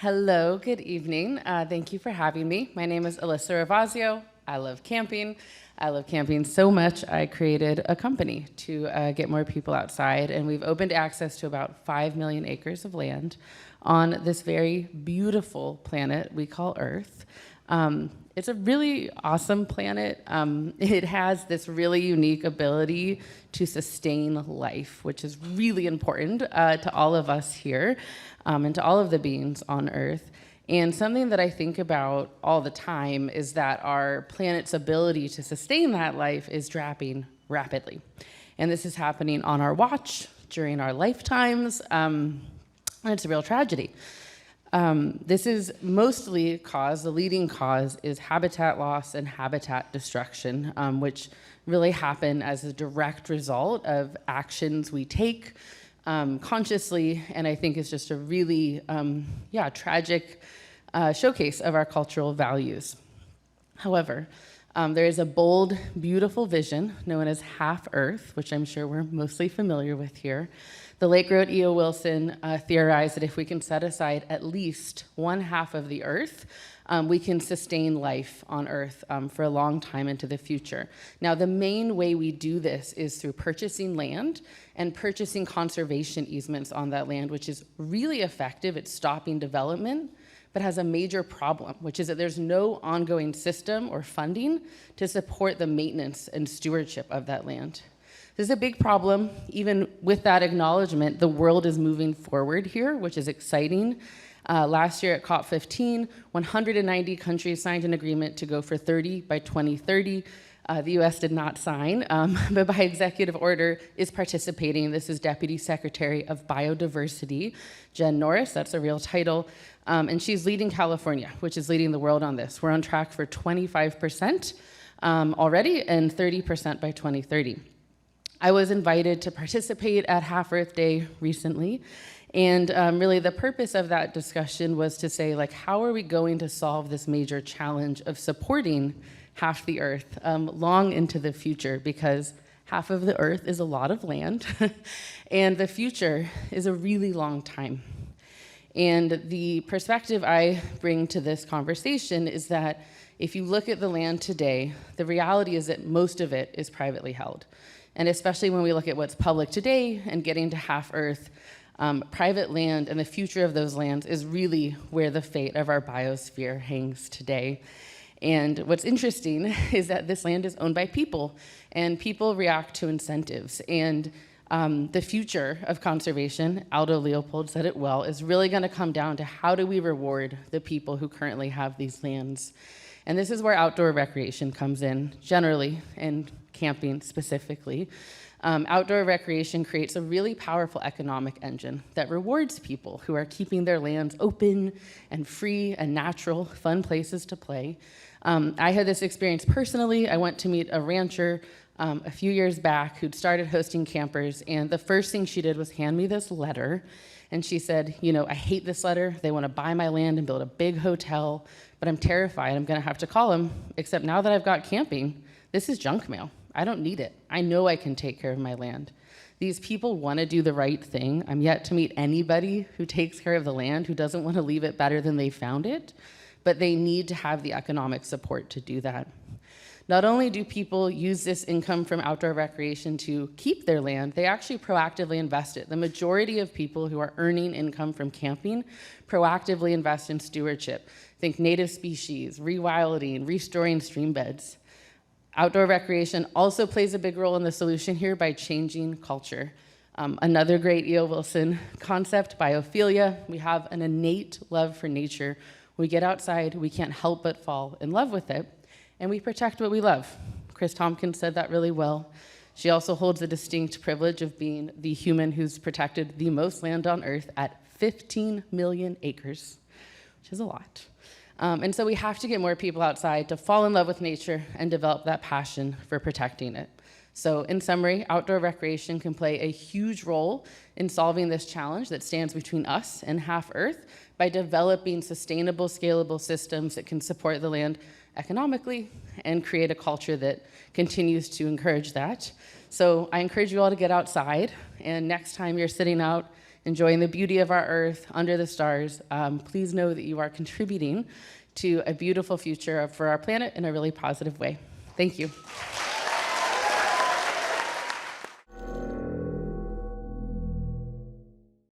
Hello, good evening. Thank you for having me. My name is Alyssa Ravasio. I love camping. I love camping so much, I created a company to get more people outside, and we've opened access to about 5 million acres of land on this very beautiful planet we call Earth. It's a really awesome planet. It has this really unique ability to sustain life, which is really important to all of us here and to all of the beings on Earth. And something that I think about all the time is that our planet's ability to sustain that life is dropping rapidly. And this is happening on our watch, during our lifetimes, and it's a real tragedy. This is mostly the leading cause is habitat loss and habitat destruction, which really happen as a direct result of actions we take consciously, and I think is just a really, tragic showcase of our cultural values. However, there is a bold, beautiful vision known as Half Earth, which I'm sure we're mostly familiar with here. The late great E.O. Wilson theorized that if we can set aside at least one half of the Earth, we can sustain life on Earth for a long time into the future. Now, the main way we do this is through purchasing land and purchasing conservation easements on that land, which is really effective at stopping development, but has a major problem, which is that there's no ongoing system or funding to support the maintenance and stewardship of that land. This is a big problem. Even with that acknowledgement, the world is moving forward here, which is exciting. Last year at COP15, 190 countries signed an agreement to go for 30 by 2030. The US did not sign, but by executive order is participating. This is Deputy Secretary of Biodiversity, Jen Norris, that's a real title, and she's leading California, which is leading the world on this. We're on track for 25% already and 30% by 2030. I was invited to participate at Half Earth Day recently, and really the purpose of that discussion was to say, like, how are we going to solve this major challenge of supporting half the Earth long into the future, because half of the Earth is a lot of land, and the future is a really long time. And the perspective I bring to this conversation is that if you look at the land today, the reality is that most of it is privately held. And especially when we look at what's public today and getting to Half Earth, private land and the future of those lands is really where the fate of our biosphere hangs today. And what's interesting is that this land is owned by people, and people react to incentives. And the future of conservation, Aldo Leopold said it well, is really going to come down to how do we reward the people who currently have these lands. And this is where outdoor recreation comes in, generally, and camping specifically. Outdoor recreation creates a really powerful economic engine that rewards people who are keeping their lands open and free and natural, fun places to play. I had this experience personally. I went to meet a rancher a few years back who'd started hosting campers, and the first thing she did was hand me this letter. And she said, you know, I hate this letter. They want to buy my land and build a big hotel, but I'm terrified I'm going to have to call them, except now that I've got camping, this is junk mail. I don't need it. I know I can take care of my land. These people want to do the right thing. I'm yet to meet anybody who takes care of the land, who doesn't want to leave it better than they found it, but they need to have the economic support to do that. Not only do people use this income from outdoor recreation to keep their land, they actually proactively invest it. The majority of people who are earning income from camping proactively invest in stewardship. Think native species, rewilding, restoring stream beds. Outdoor recreation also plays a big role in the solution here by changing culture. Another great E.O. Wilson concept, biophilia. We have an innate love for nature. We get outside, we can't help but fall in love with it, and we protect what we love. Chris Tompkins said that really well. She also holds the distinct privilege of being the human who's protected the most land on Earth at 15 million acres, which is a lot. And so we have to get more people outside to fall in love with nature and develop that passion for protecting it. So in summary, outdoor recreation can play a huge role in solving this challenge that stands between us and Half Earth by developing sustainable, scalable systems that can support the land economically and create a culture that continues to encourage that. So I encourage you all to get outside, and next time you're sitting out enjoying the beauty of our earth under the stars, please know that you are contributing to a beautiful future for our planet in a really positive way. Thank you.